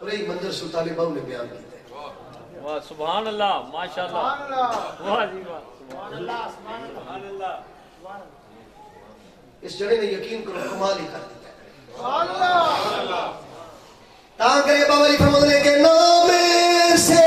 اور یہ منظر سلطان بہو نے بیان کیتا ہے. واہ سبحان اللہ ماشاءاللہ واہ جی واہ سبحان اللہ سبحان اللہ. اس جڑے نے یقین کرو کمال ہی کر دیا. سبحان اللہ. تاں کرے بابا علی فرماتے ہیں کہ نام سے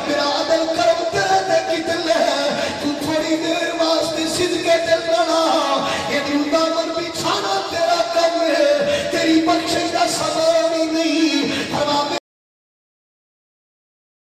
میرا عدل کرم تیرے تے کتنے